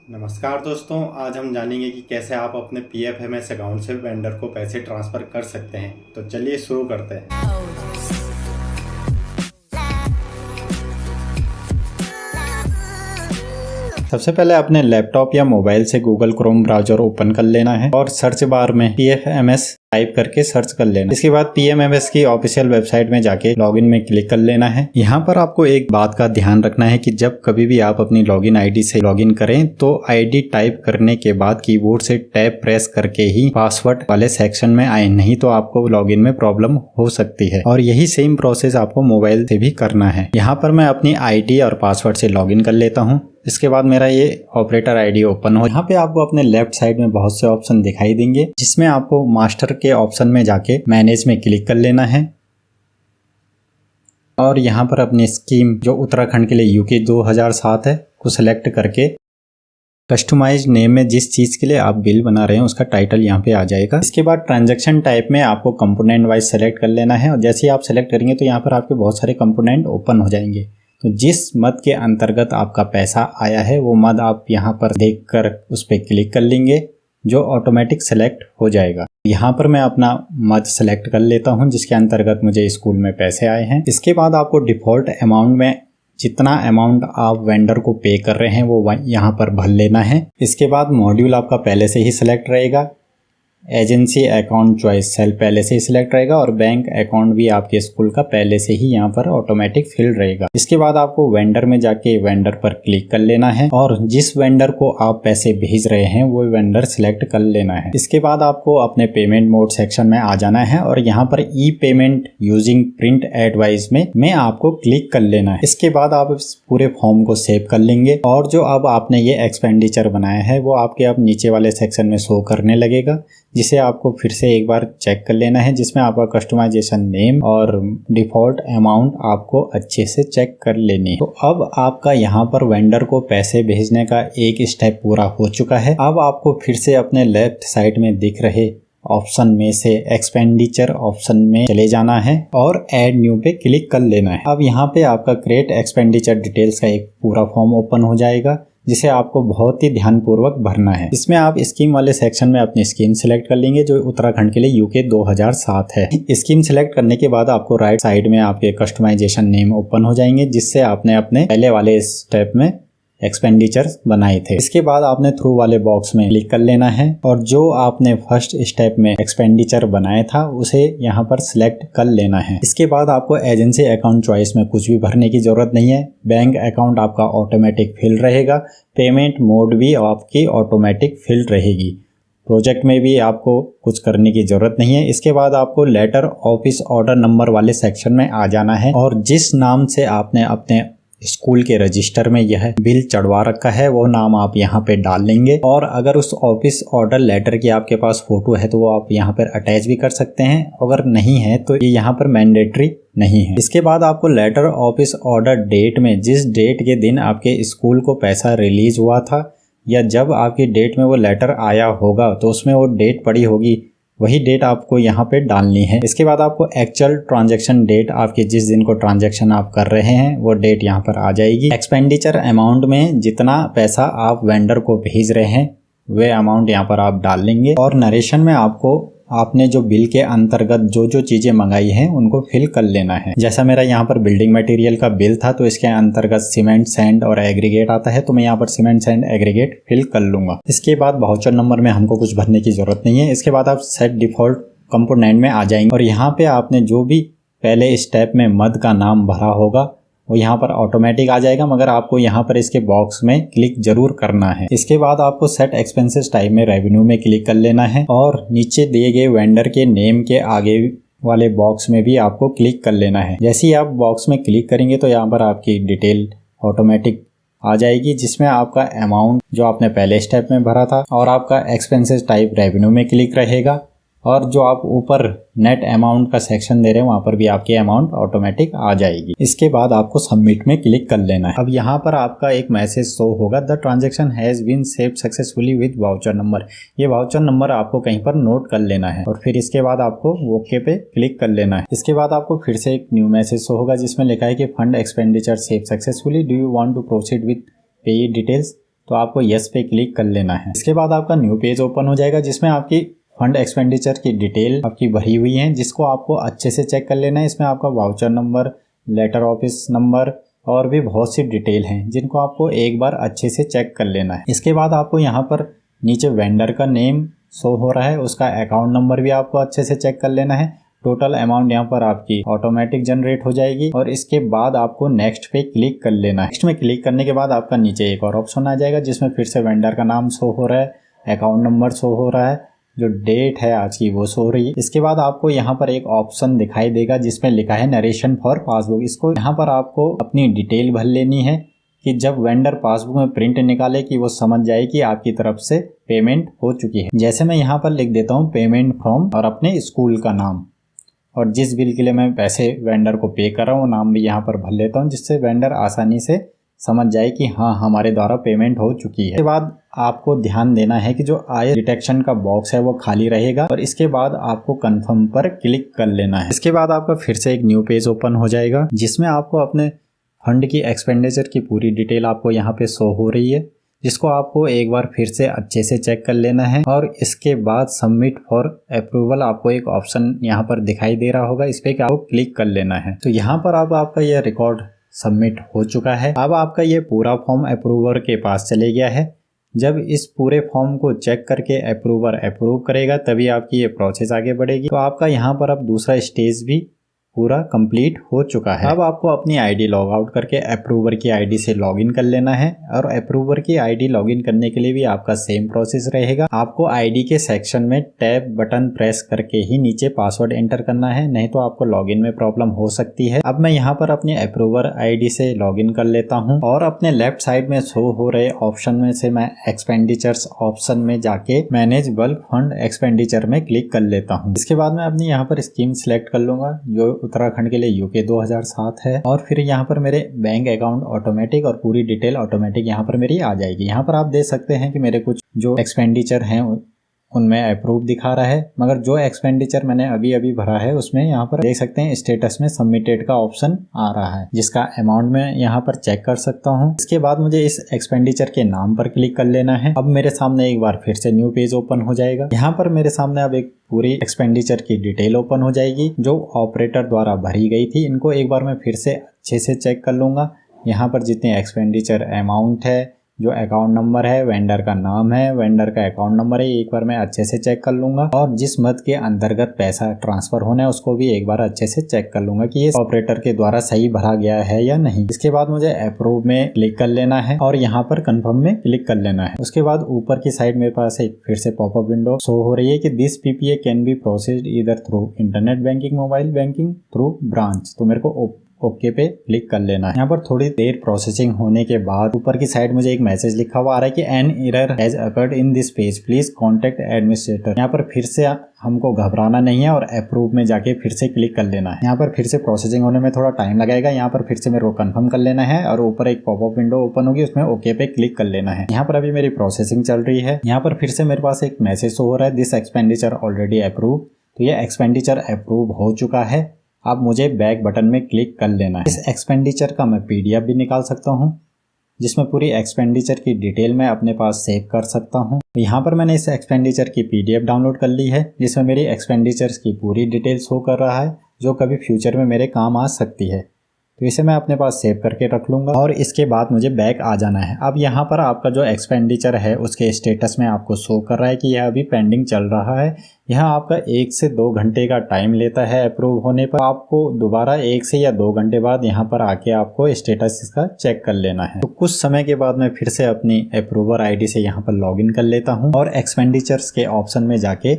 नमस्कार दोस्तों, आज हम जानेंगे कि कैसे आप अपने पीएफएमएस अकाउंट से वेंडर को पैसे ट्रांसफ़र कर सकते हैं। तो चलिए शुरू करते हैं। सबसे पहले अपने लैपटॉप या मोबाइल से गूगल क्रोम ब्राउज़र ओपन कर लेना है और सर्च बार में पीएफएमएस टाइप करके सर्च कर लेना। इसके बाद पीएफएमएस की ऑफिशियल वेबसाइट में जाके लॉगिन में क्लिक कर लेना है। यहाँ पर आपको एक बात का ध्यान रखना है कि जब कभी भी आप अपनी लॉगिन आईडी से लॉगिन करें तो आईडी टाइप करने के बाद कीबोर्ड से टैब प्रेस करके ही पासवर्ड वाले सेक्शन में आए, नहीं तो आपको लॉगिन में प्रॉब्लम हो सकती है। और यही सेम प्रोसेस आपको मोबाइल से भी करना है। यहाँ पर मैं अपनी आईडी और पासवर्ड से लॉगिन कर लेता हूँ। इसके बाद मेरा ये ऑपरेटर आईडी ओपन हो। यहाँ पे आपको अपने लेफ्ट साइड में बहुत से ऑप्शन दिखाई देंगे, जिसमें आपको मास्टर के ऑप्शन में जाके मैनेज में क्लिक कर लेना है और यहाँ पर अपनी स्कीम जो उत्तराखंड के लिए यूके 2007 है को सिलेक्ट करके कस्टमाइज नेम में जिस चीज के लिए आप बिल बना रहे हैं उसका टाइटल यहाँ पे आ जाएगा। इसके बाद ट्रांजैक्शन टाइप में आपको कंपोनेंट वाइज सेलेक्ट कर लेना है और जैसे ही आप सेलेक्ट करेंगे तो यहाँ पर आपके बहुत सारे कंपोनेंट ओपन हो जाएंगे। तो जिस मद के अंतर्गत आपका पैसा आया है वो मद आप यहाँ पर देखकर उस पर क्लिक कर लेंगे, जो ऑटोमेटिक सेलेक्ट हो जाएगा। यहाँ पर मैं अपना मद सेलेक्ट कर लेता हूँ जिसके अंतर्गत मुझे स्कूल में पैसे आए हैं। इसके बाद आपको डिफ़ॉल्ट अमाउंट में जितना अमाउंट आप वेंडर को पे कर रहे हैं वो यहाँ पर भर लेना है। इसके बाद मॉड्यूल आपका पहले से ही सिलेक्ट रहेगा, एजेंसी अकाउंट चॉइस सेल पहले से ही सिलेक्ट रहेगा और बैंक अकाउंट भी आपके स्कूल का पहले से ही यहाँ पर ऑटोमेटिक फिल रहेगा। इसके बाद आपको वेंडर में जाके वेंडर पर क्लिक कर लेना है और जिस वेंडर को आप पैसे भेज रहे हैं वो वेंडर सिलेक्ट कर लेना है। इसके बाद आपको अपने पेमेंट मोड सेक्शन में आ जाना है और यहाँ पर ई पेमेंट यूजिंग प्रिंट एडवाइस में आपको क्लिक कर लेना है। इसके बाद आप इस पूरे फॉर्म को सेव कर लेंगे और जो अब आपने ये एक्सपेंडिचर बनाया है वो आपके अब नीचे वाले सेक्शन में शो करने लगेगा, जिसे आपको फिर से एक बार चेक कर लेना है, जिसमें आपका कस्टमाइजेशन नेम और डिफ़ॉल्ट अमाउंट आपको अच्छे से चेक कर लेनी है। तो अब आपका यहाँ पर वेंडर को पैसे भेजने का एक स्टेप पूरा हो चुका है। अब आपको फिर से अपने लेफ्ट साइड में दिख रहे ऑप्शन में से एक्सपेंडिचर ऑप्शन में चले जाना है और ऐड न्यू पे क्लिक कर लेना है। अब यहाँ पे आपका क्रिएट एक्सपेंडिचर डिटेल्स का एक पूरा फॉर्म ओपन हो जाएगा, जिसे आपको बहुत ही ध्यानपूर्वक भरना है। इसमें आप स्कीम वाले सेक्शन में अपनी स्कीम सिलेक्ट कर लेंगे जो उत्तराखंड के लिए यूके 2007 है। स्कीम सिलेक्ट करने के बाद आपको राइट साइड में आपके कस्टमाइजेशन नेम ओपन हो जाएंगे, जिससे आपने अपने पहले वाले स्टेप में एक्सपेंडिचर्स बनाए थे। इसके बाद आपने थ्रू वाले बॉक्स में क्लिक कर लेना है और जो आपने फर्स्ट स्टेप में एक्सपेंडिचर बनाया था उसे यहाँ पर सिलेक्ट कर लेना है। इसके बाद आपको एजेंसी अकाउंट चॉइस में कुछ भी भरने की जरूरत नहीं है। बैंक अकाउंट आपका ऑटोमेटिक फिल रहेगा, पेमेंट मोड भी आपकी ऑटोमेटिक फिल रहेगी, प्रोजेक्ट में भी आपको कुछ करने की जरूरत नहीं है। इसके बाद आपको लेटर ऑफिस ऑर्डर नंबर वाले सेक्शन में आ जाना है और जिस नाम से आपने अपने स्कूल के रजिस्टर में यह बिल चढ़वा रखा है वो नाम आप यहाँ पे डाल लेंगे। और अगर उस ऑफिस ऑर्डर लेटर की आपके पास फोटो है तो वो आप यहाँ पर अटैच भी कर सकते हैं, अगर नहीं है तो ये यहाँ पर मैंडेटरी नहीं है। इसके बाद आपको लेटर ऑफिस ऑर्डर डेट में जिस डेट के दिन आपके स्कूल को पैसा रिलीज हुआ था या जब आपकी डेट में वो लेटर आया होगा तो उसमें वो डेट पड़ी होगी, वही डेट आपको यहाँ पे डालनी है। इसके बाद आपको एक्चुअल ट्रांजैक्शन डेट आपके जिस दिन को ट्रांजैक्शन आप कर रहे हैं वो डेट यहाँ पर आ जाएगी। एक्सपेंडिचर अमाउंट में जितना पैसा आप वेंडर को भेज रहे हैं वे अमाउंट यहाँ पर आप डाल लेंगे और नरेशन में आपको आपने जो बिल के अंतर्गत जो चीजें मंगाई हैं उनको फिल कर लेना है। जैसा मेरा यहाँ पर बिल्डिंग मटेरियल का बिल था तो इसके अंतर्गत सीमेंट सैंड और एग्रीगेट आता है, तो मैं यहाँ पर सीमेंट सैंड एग्रीगेट फिल कर लूंगा। इसके बाद वाउचर नंबर में हमको कुछ भरने की जरूरत नहीं है। इसके बाद आप सेट डिफॉल्ट कंपोनेंट में आ जाएंगे और यहाँ पे आपने जो भी पहले स्टेप में मद का नाम भरा होगा वो यहाँ पर ऑटोमेटिक आ जाएगा, मगर आपको यहाँ पर इसके बॉक्स में क्लिक जरूर करना है। इसके बाद आपको सेट एक्सपेंसेस टाइप में रेवेन्यू में क्लिक कर लेना है और नीचे दिए गए वेंडर के नेम के आगे वाले बॉक्स में भी आपको क्लिक कर लेना है। जैसे ही आप बॉक्स में क्लिक करेंगे तो यहाँ पर आपकी डिटेल ऑटोमेटिक आ जाएगी, जिसमें आपका अमाउंट जो आपने पहले स्टेप में भरा था और आपका एक्सपेंसेस टाइप रेवेन्यू में क्लिक रहेगा और जो आप ऊपर नेट अमाउंट का सेक्शन दे रहे हैं वहां पर भी आपकी अमाउंट ऑटोमेटिक आ जाएगी। इसके बाद आपको सबमिट में क्लिक कर लेना है। अब यहाँ पर आपका एक मैसेज शो होगा, the transaction has been saved successfully with voucher number. ये वाउचर नंबर आपको कहीं पर नोट कर लेना है और फिर इसके बाद आपको ओके पे क्लिक कर लेना है। इसके बाद आपको फिर से एक न्यू मैसेज शो होगा जिसमें लिखा है कि fund expenditure save successfully, do you want to proceed with pay details. तो आपको यस पे क्लिक कर लेना है। इसके बाद आपका न्यू पेज ओपन हो जाएगा जिसमें आपकी फंड एक्सपेंडिचर की डिटेल आपकी भरी हुई है, जिसको आपको अच्छे से चेक कर लेना है। इसमें आपका voucher number, letter office number और भी बहुत सी डिटेल हैं जिनको आपको एक बार अच्छे से चेक कर लेना है। इसके बाद आपको यहाँ पर नीचे वेंडर का नेम शो हो रहा है, उसका अकाउंट नंबर भी आपको अच्छे से चेक कर लेना है। टोटल अमाउंट यहाँ पर आपकी ऑटोमेटिक जनरेट हो जाएगी और इसके बाद आपको नेक्स्ट पे क्लिक कर लेना है। नेक्स्ट में क्लिक करने के बाद आपका नीचे एक और ऑप्शन आ जाएगा जिसमें फिर से वेंडर का नाम शो हो रहा है, अकाउंट नंबर शो हो रहा है, जो डेट है आज की वो शो हो रही है। इसके बाद आपको यहाँ पर एक ऑप्शन दिखाई देगा जिसमें लिखा है नरेशन फॉर पासबुक। इसको यहाँ पर आपको अपनी डिटेल भर लेनी है कि जब वेंडर पासबुक में प्रिंट निकाले कि वो समझ जाए कि आपकी तरफ से पेमेंट हो चुकी है। जैसे मैं यहाँ पर लिख देता हूँ पेमेंट फ्रॉम और अपने स्कूल का नाम, और जिस बिल के लिए मैं पैसे वेंडर को पे कर रहा हूँ नाम भी यहाँ पर भर लेता हूँ, जिससे वेंडर आसानी से समझ जाए कि हाँ हमारे द्वारा पेमेंट हो चुकी है। इसके बाद आपको ध्यान देना है कि जो आय डिटेक्शन का बॉक्स है वो खाली रहेगा और इसके बाद आपको कंफर्म पर क्लिक कर लेना है। इसके बाद आपका फिर से एक न्यू पेज ओपन हो जाएगा जिसमें आपको अपने फंड की एक्सपेंडिचर की पूरी डिटेल आपको यहाँ पे शो हो रही है, जिसको आपको एक बार फिर से अच्छे से चेक कर लेना है। और इसके बाद सबमिट फॉर अप्रूवल आपको एक ऑप्शन यहाँ पर दिखाई दे रहा होगा, इस पे आपको क्लिक कर लेना है। तो यहाँ पर अब आपका यह रिकॉर्ड सबमिट हो चुका है। अब आपका ये पूरा फॉर्म अप्रूवर के पास चले गया है। जब इस पूरे फॉर्म को चेक करके अप्रूवर अप्रूव करेगा तभी आपकी ये प्रोसेस आगे बढ़ेगी। तो आपका यहाँ पर अब दूसरा स्टेज भी पूरा कंप्लीट हो चुका है। अब आपको अपनी आईडी लॉग आउट करके अप्रूवर की आईडी से लॉगिन कर लेना है और अप्रूवर की आईडी लॉगिन करने के लिए भी आपका सेम प्रोसेस रहेगा। आपको आईडी के सेक्शन में टैब बटन प्रेस करके ही नीचे पासवर्ड एंटर करना है, नहीं तो आपको लॉगिन में प्रॉब्लम हो सकती है। अब मैं यहाँ पर अपने अप्रूवर आईडी से लॉगिन कर लेता हूँ और अपने लेफ्ट साइड में शो हो रहे ऑप्शन में से मैं एक्सपेंडिचर्स ऑप्शन में जाके मैनेज बल्क फंड एक्सपेंडिचर में क्लिक कर लेता हूँ। इसके बाद मैं अपनी यहाँ पर स्कीम सिलेक्ट कर लूंगा जो उत्तराखंड के लिए यूके 2007 है और फिर यहाँ पर मेरे बैंक अकाउंट ऑटोमेटिक और पूरी डिटेल ऑटोमेटिक यहाँ पर मेरी आ जाएगी। यहाँ पर आप देख सकते हैं कि मेरे कुछ जो एक्सपेंडिचर हैं उनमें अप्रूव दिखा रहा है, मगर जो एक्सपेंडिचर मैंने अभी अभी भरा है उसमें यहाँ पर देख सकते हैं स्टेटस में सबमिटेड का ऑप्शन आ रहा है, जिसका अमाउंट मैं यहाँ पर चेक कर सकता हूँ। इसके बाद मुझे इस एक्सपेंडिचर के नाम पर क्लिक कर लेना है। अब मेरे सामने एक बार फिर से न्यू पेज ओपन हो जाएगा। यहाँ पर मेरे सामने अब एक पूरी एक्सपेंडिचर की डिटेल ओपन हो जाएगी जो ऑपरेटर द्वारा भरी गई थी। इनको एक बार मैं फिर से अच्छे से चेक कर लूंगा। यहाँ पर जितने एक्सपेंडिचर अमाउंट है, जो अकाउंट नंबर है, वेंडर का नाम है, वेंडर का अकाउंट नंबर है, एक बार मैं अच्छे से चेक कर लूंगा और जिस मद के अंतर्गत पैसा ट्रांसफर होना है उसको भी एक बार अच्छे से चेक कर लूंगा कि ये ऑपरेटर के द्वारा सही भरा गया है या नहीं। इसके बाद मुझे अप्रूव में क्लिक कर लेना है और यहाँ पर कंफर्म में क्लिक कर लेना है। उसके बाद ऊपर की साइड मेरे पास एक फिर से पॉपअप विंडो शो हो रही है कि this PPA can be processed either through internet banking, mobile banking, through branch. तो मेरे को ओके पे क्लिक कर लेना है। यहाँ पर थोड़ी देर प्रोसेसिंग होने के बाद ऊपर की साइड मुझे एक मैसेज लिखा हुआ आ रहा है कि an error has occurred in this page, please contact administrator. यहाँ पर फिर से हमको घबराना नहीं है और अप्रूव में जाके फिर से क्लिक कर लेना है। यहाँ पर फिर से प्रोसेसिंग होने में थोड़ा टाइम लगेगा। यहाँ पर फिर से मेरे को कंफर्म कर लेना है और ऊपर एक पॉपअप विंडो ओपन होगी, उसमें ओके पे क्लिक कर लेना है। यहाँ पर अभी मेरी प्रोसेसिंग चल रही है। यहाँ पर फिर से मेरे पास एक मैसेज हो रहा है दिस एक्सपेंडिचर ऑलरेडी अप्रूव। तो ये एक्सपेंडिचर अप्रूव हो चुका है। अब मुझे बैक बटन में क्लिक कर लेना है। इस एक्सपेंडिचर का मैं पीडीएफ भी निकाल सकता हूँ जिसमें पूरी एक्सपेंडिचर की डिटेल मैं अपने पास सेव कर सकता हूँ। यहाँ पर मैंने इस एक्सपेंडिचर की पीडीएफ डाउनलोड कर ली है जिसमें मेरी एक्सपेंडिचर्स की पूरी डिटेल शो कर रहा है जो कभी फ्यूचर में मेरे काम आ सकती है। तो इसे मैं अपने पास सेव करके रख लूँगा और इसके बाद मुझे बैक आ जाना है। अब यहाँ पर आपका जो एक्सपेंडिचर है उसके स्टेटस में आपको शो कर रहा है कि यह अभी पेंडिंग चल रहा है। यहाँ आपका 1 से 2 घंटे का टाइम लेता है अप्रूव होने पर। आपको दोबारा 1 से या 2 घंटे बाद यहाँ पर आके आपको स्टेटस इसका चेक कर लेना है। तो कुछ समय के बाद मैं फिर से अपनी अप्रूवर आईडी से यहाँ पर लॉगिन कर लेता हूँ और एक्सपेंडिचर्स के ऑप्शन में जाके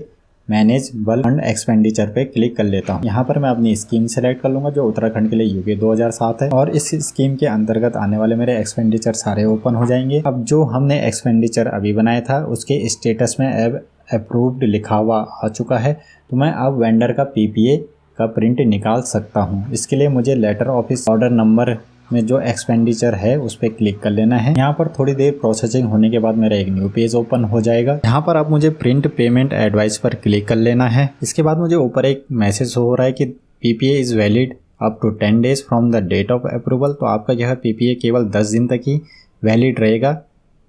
मैनेज बल्क फंड एक्सपेंडिचर पे क्लिक कर लेता हूँ। यहाँ पर मैं अपनी स्कीम सेलेक्ट कर लूंगा जो उत्तराखंड के लिए यूके 2007 है और इस स्कीम के अंतर्गत आने वाले मेरे एक्सपेंडिचर सारे ओपन हो जाएंगे। अब जो हमने एक्सपेंडिचर अभी बनाया था उसके स्टेटस में अब अप्रूव्ड लिखा हुआ आ चुका है। तो मैं अब वेंडर का पीपीए का प्रिंट निकाल सकता हूँ। इसके लिए मुझे लेटर ऑफिस ऑर्डर नंबर में जो एक्सपेंडिचर है उस पर क्लिक कर लेना है। यहाँ पर थोड़ी देर प्रोसेसिंग होने के बाद मेरा एक न्यू पेज ओपन हो जाएगा। यहाँ पर अब मुझे प्रिंट पेमेंट एडवाइस पर क्लिक कर लेना है। इसके बाद मुझे ऊपर एक मैसेज हो रहा है कि PPA is valid up to 10 days from the date of approval. तो आपका यह पीपीए केवल 10 दिन तक ही वैलिड रहेगा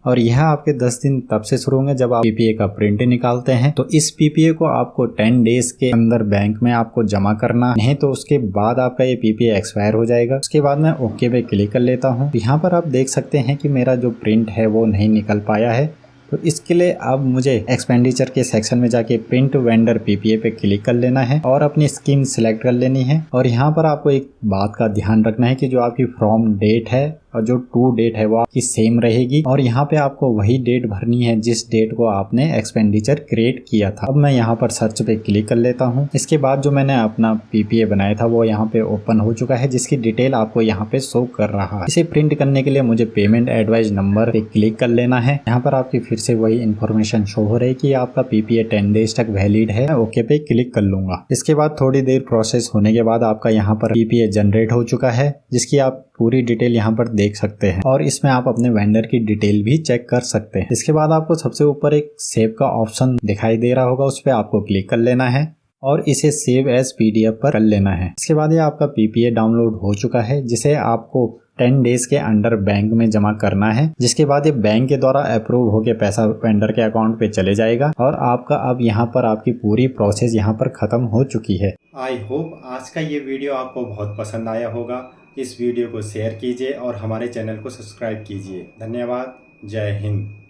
और यह आपके 10 दिन तब से शुरू होंगे जब आप पीपीए का प्रिंट निकालते हैं। तो इस पीपीए को आपको 10 डेज के अंदर बैंक में आपको जमा करना है, तो उसके बाद आपका ये पीपीए एक्सपायर हो जाएगा। उसके बाद मैं ओके पे क्लिक कर लेता हूँ। यहाँ पर आप देख सकते हैं कि मेरा जो प्रिंट है वो नहीं निकल पाया है। तो इसके लिए अब मुझे एक्सपेंडिचर के सेक्शन में जाके प्रिंट वेंडर पीपीए पे क्लिक कर लेना है और अपनी स्कीम सिलेक्ट कर लेनी है। और यहाँ पर आपको एक बात का ध्यान रखना है कि जो आपकी फ्रॉम डेट है और जो टू डेट है वो आपकी सेम रहेगी, और यहाँ पे आपको वही डेट भरनी है जिस डेट को आपने एक्सपेंडिचर क्रिएट किया था। अब मैं यहाँ पर सर्च पे क्लिक कर लेता हूँ। इसके बाद जो मैंने अपना पीपीए बनाया था वो यहाँ पे ओपन हो चुका है, जिसकी डिटेल आपको यहाँ पे शो कर रहा है। इसे प्रिंट करने के लिए मुझे पेमेंट एडवाइस नंबर पे क्लिक कर लेना है। यहाँ पर आपकी फिर से वही इन्फॉर्मेशन शो हो रही है कि आपका पीपीए 10 डेज तक वैलिड है। ओके पे क्लिक कर लूंगा। इसके बाद थोड़ी देर प्रोसेस होने के बाद आपका यहाँ पर पीपीए जनरेट हो चुका है, जिसकी आप पूरी डिटेल यहाँ पर देख सकते हैं और इसमें आप अपने वेंडर की डिटेल भी चेक कर सकते हैं। इसके बाद आपको सबसे ऊपर एक सेव का ऑप्शन दिखाई दे रहा होगा, उस पर आपको क्लिक कर लेना है और इसे सेव एज पीडीएफ पर कर लेना है। इसके बाद ये आपका पीपीए डाउनलोड हो चुका है, जिसे आपको 10 डेज के अंडर बैंक में जमा करना है, जिसके बाद ये बैंक के द्वारा अप्रूव होकर पैसा वेंडर के अकाउंट पे चले जाएगा और आपका अब यहाँ पर आपकी पूरी प्रोसेस यहाँ पर खत्म हो चुकी है। आई होप आज का ये वीडियो आपको बहुत पसंद आया होगा। इस वीडियो को शेयर कीजिए और हमारे चैनल को सब्सक्राइब कीजिए। धन्यवाद। जय हिंद।